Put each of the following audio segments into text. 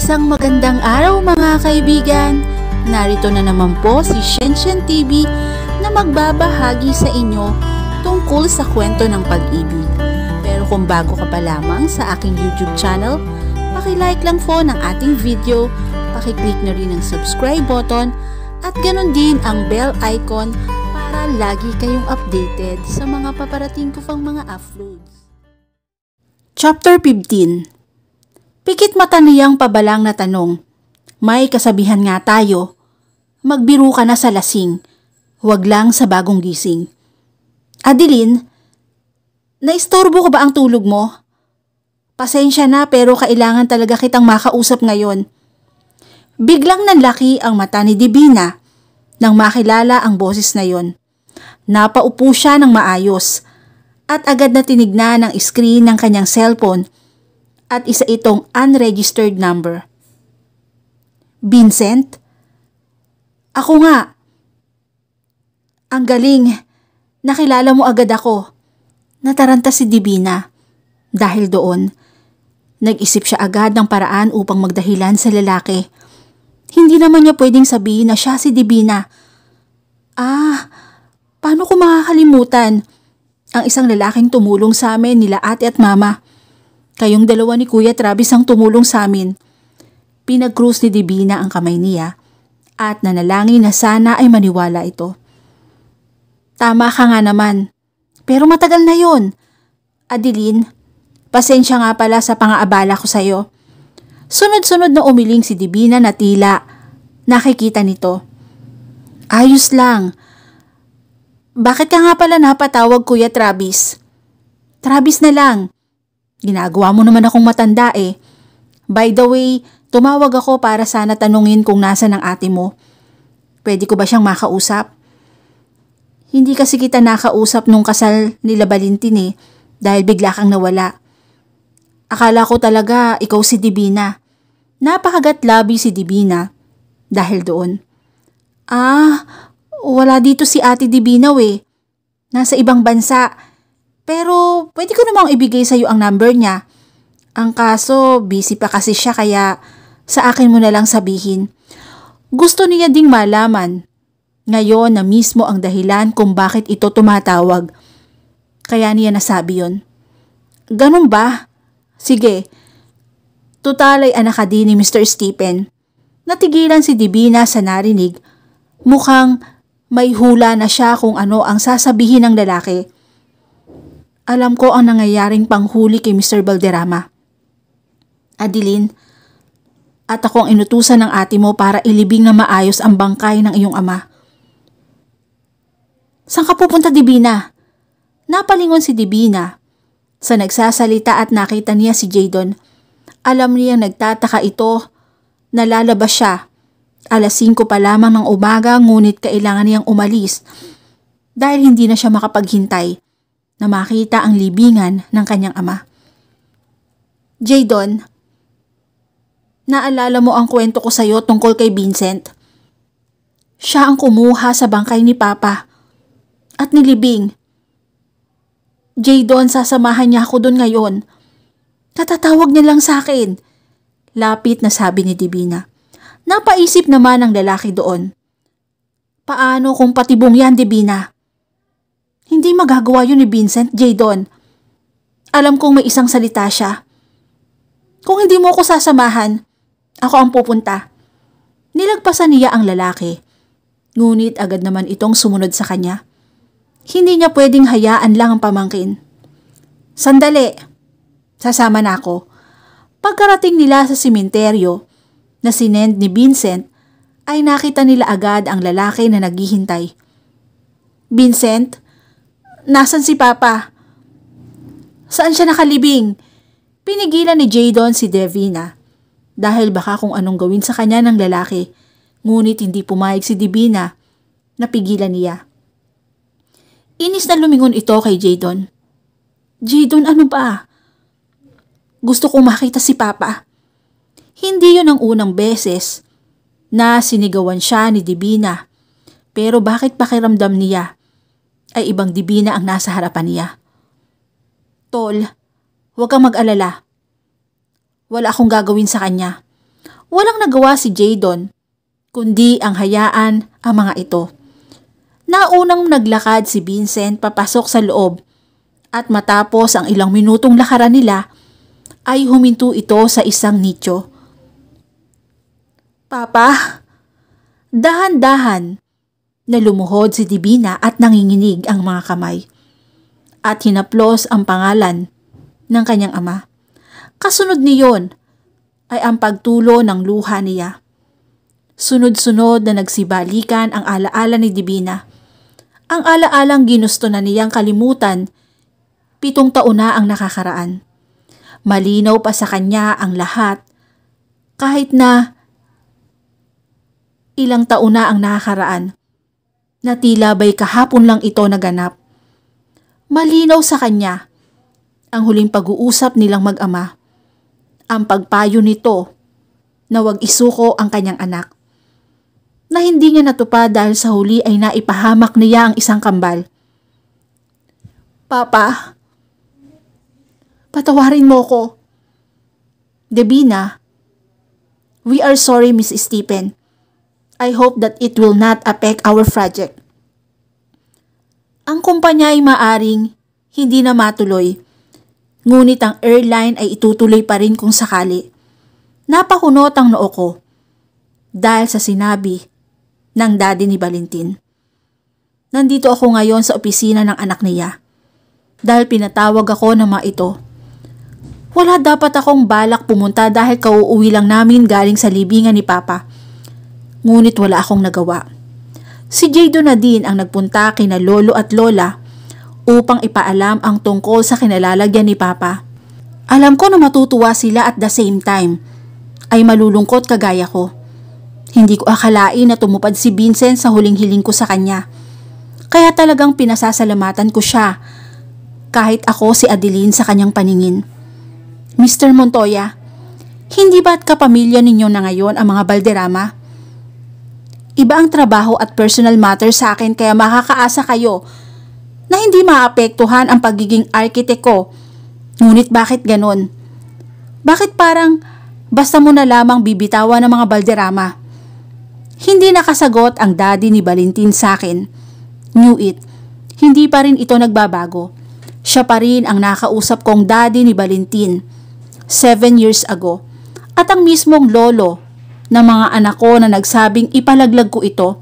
Isang magandang araw mga kaibigan! Narito na naman po si Shenshen TV na magbabahagi sa inyo tungkol sa kwento ng pag-ibig. Pero kung bago ka pa lamang sa aking YouTube channel, paki-like lang po ng ating video, paki-click na rin ang subscribe button at ganun din ang bell icon para lagi kayong updated sa mga paparating ko pang mga uploads. Chapter 15. Pikit mata niyang pabalang na tanong. May kasabihan nga tayo, magbiro ka na sa lasing, huwag lang sa bagong gising. Adeline, naistorbo ko ba ang tulog mo? Pasensya na pero kailangan talaga kitang makausap ngayon. Biglang nanlaki ang mata ni Divina nang makilala ang boses na yon. Napaupo siya ng maayos at agad na tinignan ang screen ng kanyang cellphone at isa itong unregistered number. Vincent? Ako nga. Ang galing. Nakilala mo agad ako. Nataranta si Divina. Dahil doon, nag-isip siya agad ng paraan upang magdahilan sa lalaki. Hindi naman niya pwedeng sabihin na siya si Divina. Paano ko makakalimutan ang isang lalaking tumulong sa amin nila ate at mama? Kayong dalawa ni Kuya Travis ang tumulong sa amin. Pinag-cruise ni Divina ang kamay niya at nanalangin na sana ay maniwala ito. Tama ka nga naman, pero matagal na yon. Adeline, pasensya nga pala sa pangaabala ko sa'yo. Sunod-sunod na umiling si Divina na tila nakikita nito. Ayos lang. Bakit ka nga pala napatawag Kuya Travis? Travis na lang. Ginagawa mo naman akong matanda eh. By the way, tumawag ako para sana tanungin kung nasan ang ate mo. Pwede ko ba siyang makausap? Hindi kasi kita nakausap nung kasal nila Valentin eh, dahil bigla kang nawala. Akala ko talaga ikaw si Divina. Napakagat-labi si Divina dahil doon. Wala dito si ate Divina eh. Nasa ibang bansa. Pero pwede ko namang ibigay sa iyo ang number niya. Ang kaso, busy pa kasi siya kaya sa akin mo na lang sabihin. Gusto niya ding malaman. Ngayon na mismo ang dahilan kung bakit ito tumatawag. Kaya niya nasabi yon. Ganun ba? Sige. Tutal ay anak ka din ni Mr. Stephen. Natigilan si Divina sa narinig. Mukhang may hula na siya kung ano ang sasabihin ng lalaki. Alam ko ang nangyayaring panghuli kay Mr. Valderrama. Adeline, at ako ang inutusan ng ate mo para ilibing na maayos ang bangkay ng iyong ama. Saan ka pupunta, Divina? Napalingon si Divina. Sa nagsasalita at nakita niya si Jadon. Alam niya nagtataka ito na lalabas siya. 5:00 pa lamang ng umaga ngunit kailangan niyang umalis dahil hindi na siya makapaghintay na makita ang libingan ng kanyang ama. Jadon, naalala mo ang kwento ko sa iyo tungkol kay Vincent? Siya ang kumuha sa bangkay ni Papa at nilibing. Jadon, sasamahan niya ako doon ngayon. Tatatawag niya lang sa akin. Lapit na sabi ni Divina. Napaisip naman ang lalaki doon. Paano kung patibong yan, Divina? Hindi magagawa yun ni Vincent, Jadon. Alam kong may isang salita siya. Kung hindi mo ako sasamahan, ako ang pupunta. Nilagpasan niya ang lalaki. Ngunit agad naman itong sumunod sa kanya. Hindi niya pwedeng hayaan lang ang pamangkin. Sandali, sasama na ako. Pagkarating nila sa simenteryo na sinend ni Vincent, ay nakita nila agad ang lalaki na naghihintay. Vincent, nasan si Papa? Saan siya nakalibing? Pinigilan ni Jadon si Divina dahil baka kung anong gawin sa kanya ng lalaki. Ngunit hindi pumayag si Divina. Napigilan niya. Inis na lumingon ito kay Jadon. Jadon, ano ba? Gusto kong makita si Papa. Hindi yun ang unang beses na sinigawan siya ni Divina. Pero bakit pakiramdam niya ay ibang Divina ang nasa harapan niya? Tol, huwag kang mag-alala. Wala akong gagawin sa kanya. Walang nagawa si Jadon, kundi ang hayaan ang mga ito. Naunang naglakad si Vincent papasok sa loob at matapos ang ilang minutong lakaran nila ay huminto ito sa isang nicho. Papa, dahan-dahan na lumuhod si Divina at nanginginig ang mga kamay at hinaplos ang pangalan ng kanyang ama. Kasunod niyon ay ang pagtulo ng luha niya. Sunod-sunod na nagsibalikan ang alaala ni Divina. Ang alaalang ginusto na niyang kalimutan, 7 taon na ang nakakaraan. Malinaw pa sa kanya ang lahat, kahit na ilang taon na ang nakakaraan, na tila ba'y kahapon lang ito naganap. Malinaw sa kanya ang huling pag-uusap nilang mag-ama, ang pagpayo nito na wag isuko ang kanyang anak, na hindi niya natupad dahil sa huli ay naipahamak niya ang isang kambal. Papa, patawarin mo ko. Divina, we are sorry, Miss Stephen. I hope that it will not affect our project. Ang kumpanya ay maaring hindi na matuloy, ngunit ang airline ay itutuloy pa rin kung sakali. Napahunot ang noo ko dahil sa sinabi ng daddy ni Valentin. Nandito ako ngayon sa opisina ng anak niya dahil pinatawag ako ng mga ito. Wala dapat akong balak pumunta dahil kauuwi lang namin galing sa libingan ni Papa. Ngunit wala akong nagawa. Si Jadon na din ang nagpunta kina lolo at lola upang ipaalam ang tungkol sa kinalalagyan ni Papa. Alam ko na matutuwa sila at the same time ay malulungkot kagaya ko. Hindi ko akalain na tumupad si Vincent sa huling hiling ko sa kanya. Kaya talagang pinasasalamatan ko siya kahit ako si Adeline sa kanyang paningin. Mr. Montoya, hindi ba't kapamilya ninyo na ngayon ang mga Valderrama? Iba ang trabaho at personal matter sa akin kaya makakaasa kayo na hindi maapektuhan ang pagiging architect ko. Ngunit bakit ganon? Bakit parang basta mo na lamang bibitawan ng mga Valderrama? Hindi nakasagot ang daddy ni Valentin sa akin. Knew it. Hindi pa rin ito nagbabago. Siya pa rin ang nakausap kong daddy ni Valentin 7 years ago. At ang mismong lolo ng mga anak ko na nagsabing ipalaglag ko ito.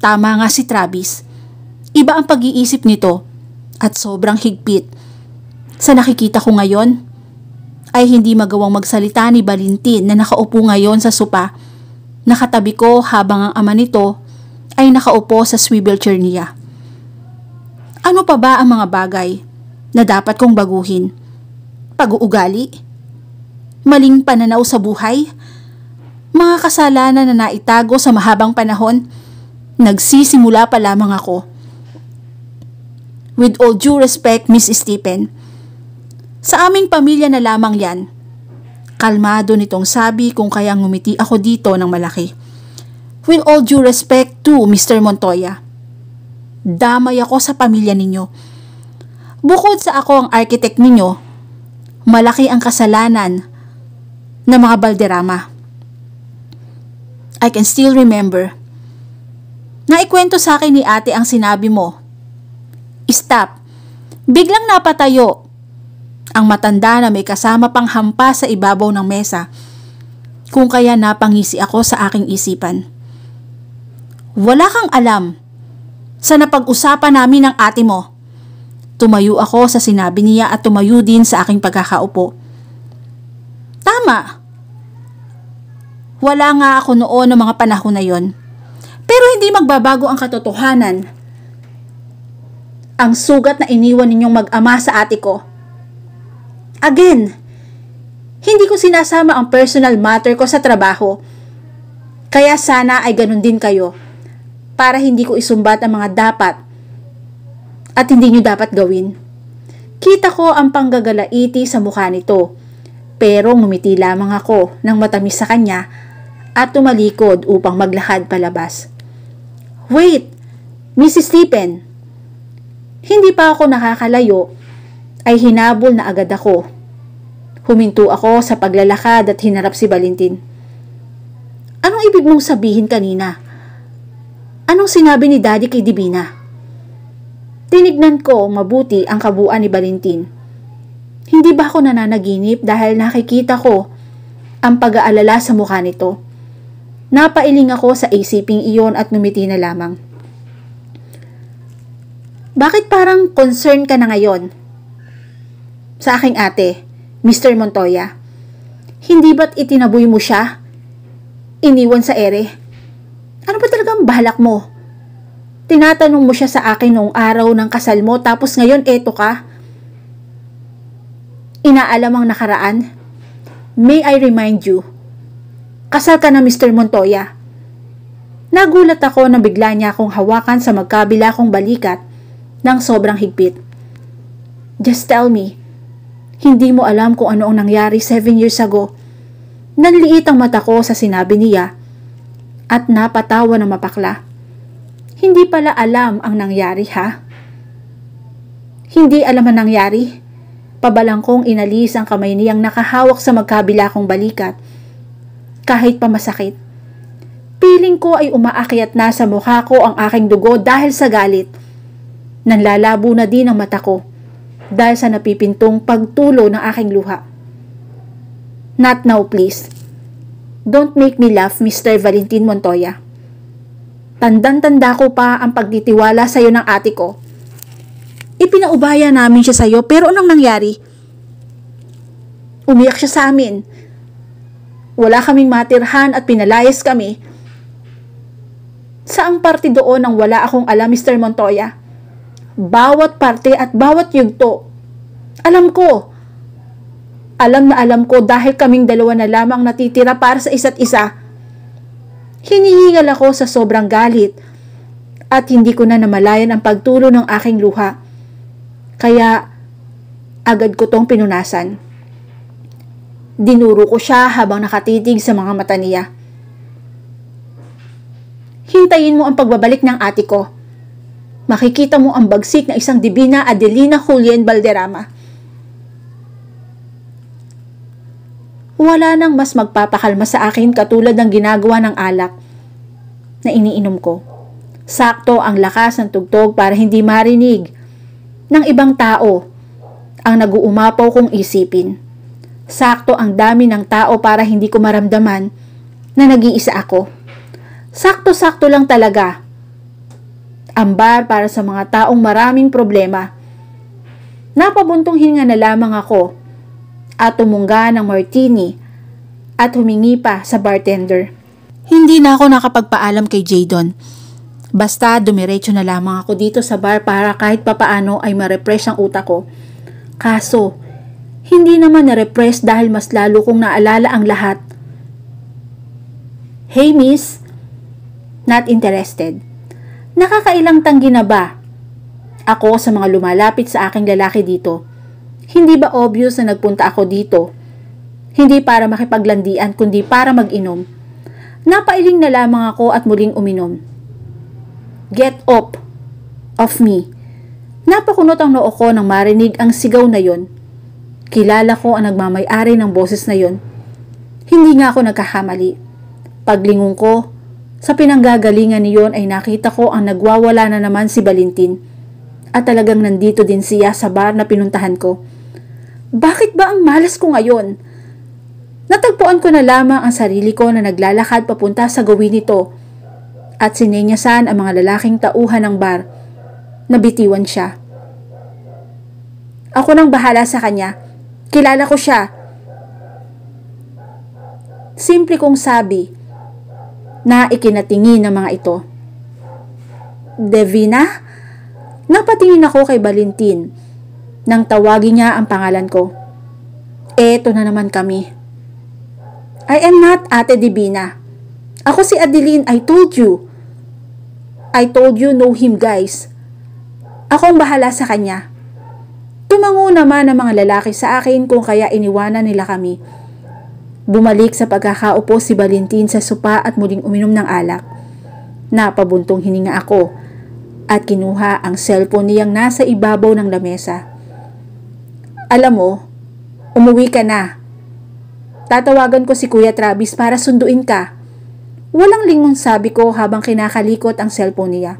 Tama nga si Travis. Iba ang pag-iisip nito at sobrang higpit. Sa nakikita ko ngayon ay hindi magawang magsalita ni Valentin na nakaupo ngayon sa sopa. Nakatabi ko habang ang ama nito ay nakaupo sa swivel chair niya. Ano pa ba ang mga bagay na dapat kong baguhin? Pag-uugali? Maling pananaw sa buhay? Mga kasalanan na naitago sa mahabang panahon? Nagsisimula pa lamang ako. With all due respect, Miss Stephen, sa aming pamilya na lamang yan. Kalmado nitong sabi kung kaya ngumiti ako dito ng malaki. With all due respect to Mr. Montoya, damay ako sa pamilya ninyo. Bukod sa ako ang architect ninyo, malaki ang kasalanan ng mga Valderrama. I can still remember. Naikwento sa akin ni ate ang sinabi mo. Stop. Biglang napatayo ang matanda na may kasama pang hampas sa ibabaw ng mesa, kung kaya napangisi ako sa aking isipan. Wala kang alam sa napag-usapan namin ng ate mo. Tumayo ako sa sinabi niya at tumayo din sa aking pagkakaupo. Tama. Wala nga ako noon ng mga panahon na yon. Pero hindi magbabago ang katotohanan. Ang sugat na iniwan ninyong mag-ama sa ate ko. Again, hindi ko sinasama ang personal matter ko sa trabaho. Kaya sana ay ganun din kayo para hindi ko isumbat ang mga dapat at hindi nyo dapat gawin. Kita ko ang panggagalaiti sa mukha nito, pero ngumiti lamang ako ng matamis sa kanya at tumalikod upang maglakad palabas. Wait, Mrs. Stephen. Hindi pa ako nakakalayo ay hinabol na agad ako. Huminto ako sa paglalakad at hinarap si Valentin. Anong ibig mong sabihin kanina? Anong sinabi ni Daddy kay Divina? Tinignan ko mabuti ang kabuuan ni Valentin. Hindi ba ako nananaginip dahil nakikita ko ang pag-aalala sa mukha nito? Napailing ako sa isiping iyon at numiti na lamang. Bakit parang concern ka na ngayon? Sa aking ate, Mr. Montoya. Hindi ba't itinaboy mo siya? Iniwan sa ere? Ano ba talagang balak mo? Tinatanong mo siya sa akin noong araw ng kasal mo tapos ngayon eto ka? Inaalam ang nakaraan? May I remind you, kasal ka na Mr. Montoya. Nagulat ako na bigla niya akong hawakan sa magkabila kong balikat ng sobrang higpit. Just tell me, hindi mo alam kung ano ang nangyari 7 years ago. Nanliit ang mata ko sa sinabi niya at napatawa na mapakla. Hindi pala alam ang nangyari, ha? Hindi alam ang nangyari. Pabalang kong inalis ang kamay niyang nakahawak sa magkabila kong balikat. Kahit pa masakit. Piling ko ay umaakyat na sa mukha ko ang aking dugo dahil sa galit. Nanlalabo na din ang mata ko dahil sa napipintong pagtulo ng aking luha. Not now, please. Don't make me laugh, Mr. Valentin Montoya. Tandang-tanda ko pa ang pagtitiwala sa iyo ng ate ko. Ipinaubaya namin siya sa iyo pero anong nangyari? Umiyak siya sa amin. Wala kaming matirhan at pinalayas kami. Saang parte doon ang wala akong alam, Mr. Montoya? Bawat parte at bawat yugto. Alam ko. Alam na alam ko dahil kaming dalawa na lamang natitira para sa isa't isa. Hinihingal ako sa sobrang galit at hindi ko na namalayan ang pagtulo ng aking luha. Kaya agad ko tong pinunasan. Dinuro ko siya habang nakatitig sa mga mata niya. Hintayin mo ang pagbabalik ng ate ko. Makikita mo ang bagsik na isang Divina Adelina Julian Valderrama. Wala nang mas magpapakalma sa akin katulad ng ginagawa ng alak na iniinom ko. Sakto ang lakas ng tugtog para hindi marinig ng ibang tao ang nag-uumapaw kong isipin. Sakto ang dami ng tao para hindi ko maramdaman na nag-iisa ako. Sakto-sakto lang talaga. Ang bar para sa mga taong maraming problema. Napabuntong hinga na lamang ako at tumungga ng martini at humingi pa sa bartender. Hindi na ako nakapagpaalam kay Jadon. Basta dumiretso na lamang ako dito sa bar para kahit papaano ay ma-refresh ang utak ko. Kaso, hindi naman na-repress dahil mas lalo kong naalala ang lahat. Hey miss, not interested. Nakakailang tanggi na ba ako sa mga lumalapit sa aking lalaki dito? Hindi ba obvious na nagpunta ako dito? Hindi para makipaglandian kundi para mag-inom. Napailing na lamang ako at muling uminom. Get up of me. Napakunot ang noo ko nang marinig ang sigaw na yon. Kilala ko ang nagmamay-ari ng boses na yon. Hindi nga ako nagkakamali. Paglingon ko, sa pinanggagalingan niyon ay nakita ko ang nagwawala na naman si Valentin. At talagang nandito din siya sa bar na pinuntahan ko. Bakit ba ang malas ko ngayon? Natagpuan ko na lamang ang sarili ko na naglalakad papunta sa gawin nito at sinenyasan ang mga lalaking tauhan ng bar. Nabitiwan siya. Ako nang bahala sa kanya. Kilala ko siya. Simple kong sabi na ikinatingin ng mga ito. Divina? Napatingin ako kay Valentin nang tawagin niya ang pangalan ko. Eto na naman kami. I am not Ate Divina. Ako si Adeline, I told you. I told you know him guys. Ako ang bahala sa kanya. Tumango naman ang mga lalaki sa akin kung kaya iniwanan nila kami. Bumalik sa pagkakaupo si Valentin sa sopa at muling uminom ng alak. Napabuntong hininga ako at kinuha ang cellphone niyang nasa ibabaw ng lamesa. Alam mo, umuwi ka na. Tatawagan ko si Kuya Travis para sunduin ka. Walang lingon sabi ko habang kinakalikot ang cellphone niya.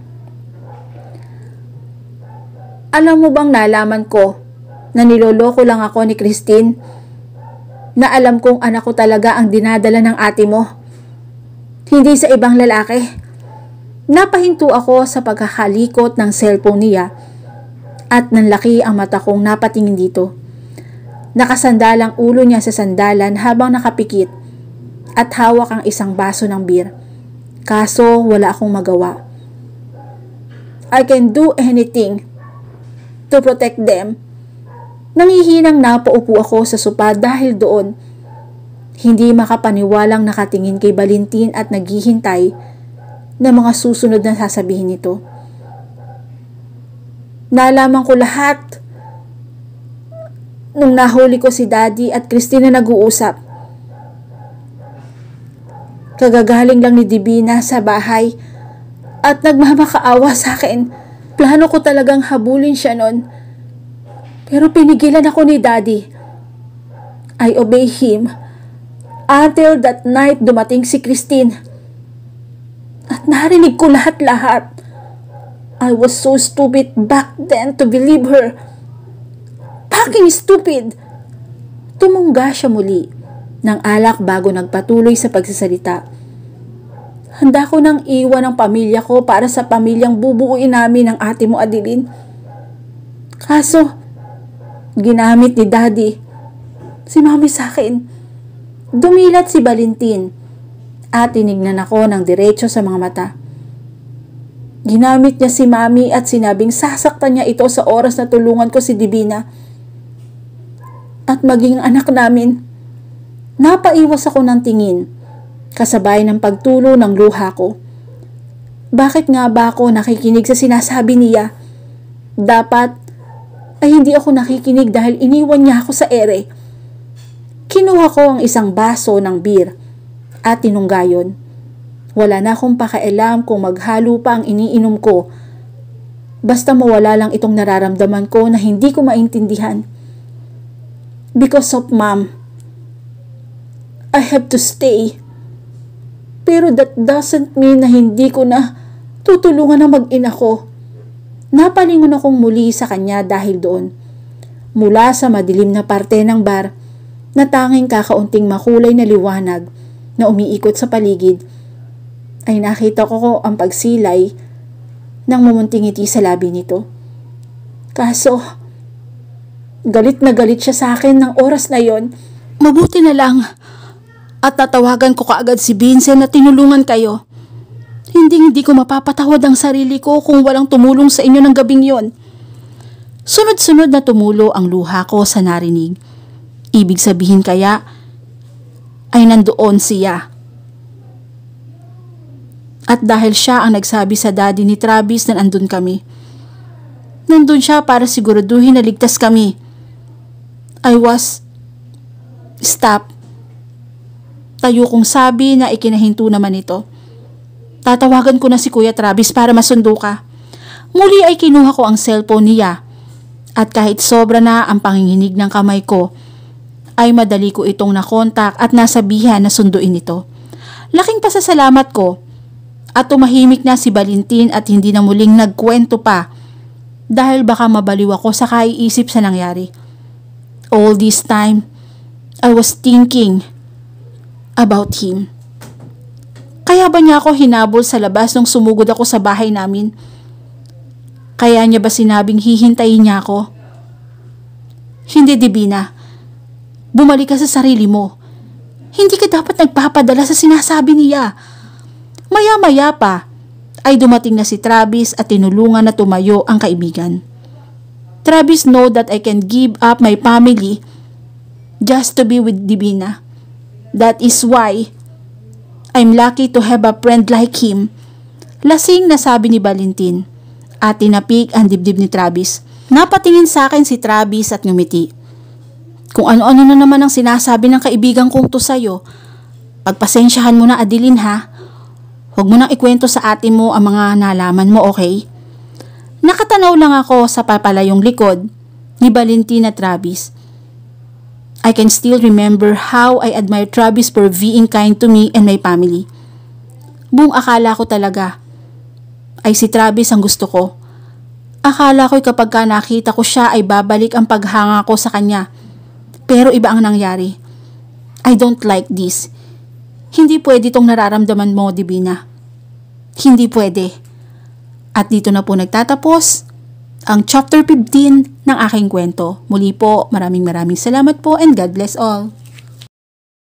Alam mo bang nalaman ko na niloloko lang ako ni Christine? Na alam kong anak ko talaga ang dinadala ng ate mo. Hindi sa ibang lalaki. Napahinto ako sa pagkakalikot ng cellphone niya at nanlaki ang mata kong napatingin dito. Nakasandalang ulo niya sa sandalan habang nakapikit at hawak ang isang baso ng beer. Kaso wala akong magawa. I can do anything to protect them. Nangihinang napaupo ako sa sopa dahil doon. Hindi makapaniwalang nakatingin kay Valentin at naghihintay na mga susunod na sasabihin nito. Nalaman ko lahat nung nahuli ko si Daddy at Christine na nag-uusap. Kagagaling lang ni Divina sa bahay at nagmamakaawa sa akin. Plano ko talagang habulin siya noon. Pero pinigilan ako ni Daddy. I obey him until that night dumating si Christine. At narinig ko lahat-lahat. I was so stupid back then to believe her. Fucking stupid! Tumungga siya muli ng alak bago nagpatuloy sa pagsasalita. Handa ko nang iwan ang pamilya ko para sa pamilyang bubuuin namin ng ate mo, Adeline. Kaso, ginamit ni Daddy si Mami sa akin. Dumilat si Valentin at tinignan ako ng diretso sa mga mata. Ginamit niya si Mami at sinabing sasaktan niya ito sa oras na tulungan ko si Divina. At maging anak namin. Napaiwas ako ng tingin, kasabay ng pagtulo ng luha ko. Bakit nga ba ako nakikinig sa sinasabi niya? Dapat ay hindi ako nakikinig dahil iniwan niya ako sa ere. Kinuha ko ang isang baso ng beer at tinunggayon. Wala na akong pakialam kung maghalo pa ang iniinom ko. Basta mawala lang itong nararamdaman ko na hindi ko maintindihan. Because of Mom, I have to stay. Pero that doesn't mean na hindi ko na tutulungan na mag-ina ko. Napalingon akong muli sa kanya dahil doon. Mula sa madilim na parte ng bar, na tanging kakaunting makulay na liwanag na umiikot sa paligid, ay nakita ko ang pagsilay ng mumunting ngiti sa labi nito. Kaso, galit na galit siya sa akin ng oras na yon. Mabuti na lang at tatawagan ko kaagad si Vincent na tinulungan kayo. Hindi ko mapapatawad ang sarili ko kung walang tumulong sa inyo ng gabing yon. Sunod-sunod na tumulo ang luha ko sa narinig. Ibig sabihin kaya ay nandoon siya. At dahil siya ang nagsabi sa daddy ni Travis na nandun kami. Nandun siya para siguraduhin na ligtas kami. I was stop. Tayo kong sabi na ikinahinto naman ito. Tatawagan ko na si Kuya Travis para masundo ka. Muli ay kinuha ko ang cellphone niya. At kahit sobra na ang panginginig ng kamay ko, ay madali ko itong nakontak at nasabihan na sunduin ito. Laking pasasalamat ko at tumahimik na si Valentin at hindi na muling nagkwento pa dahil baka mabaliw ako sa kaiisip sa nangyari. All this time, I was thinking about him. Kaya ba niya ako hinabol sa labas nung sumugod ako sa bahay namin? Kaya niya ba sinabing hihintayin niya ako? Hindi, Divina. Bumalik ka sa sarili mo. Hindi ka dapat nagpapadala sa sinasabi niya. Maya-maya pa ay dumating na si Travis at tinulungan na tumayo ang kaibigan. Travis know that I can give up my family just to be with Divina. That is why I'm lucky to have a friend like him. Lasing na sabi ni Valentin at tinapik ang dibdib ni Travis. Napatingin sa akin si Travis at ngumiti. Kung ano-ano na naman ang sinasabi ng kaibigan kong to sa'yo, pagpasensyahan mo na, Adeline, ha? Huwag mo nang ikwento sa ate mo ang mga nalaman mo, okay? Nakatanaw lang ako sa papalayong likod ni Valentin at Travis. I can still remember how I admire Travis for being kind to me and my family. Buong akala ko talaga ay si Travis ang gusto ko. Akala ko'y kapag ka nakita ko siya ay babalik ang paghanga ko sa kanya. Pero iba ang nangyari. I don't like this. Hindi pwede itong nararamdaman mo, Divina. Hindi pwede. At dito na po nagtatapos ang chapter 15 ng aking kwento. Muli po, maraming salamat po and God bless all.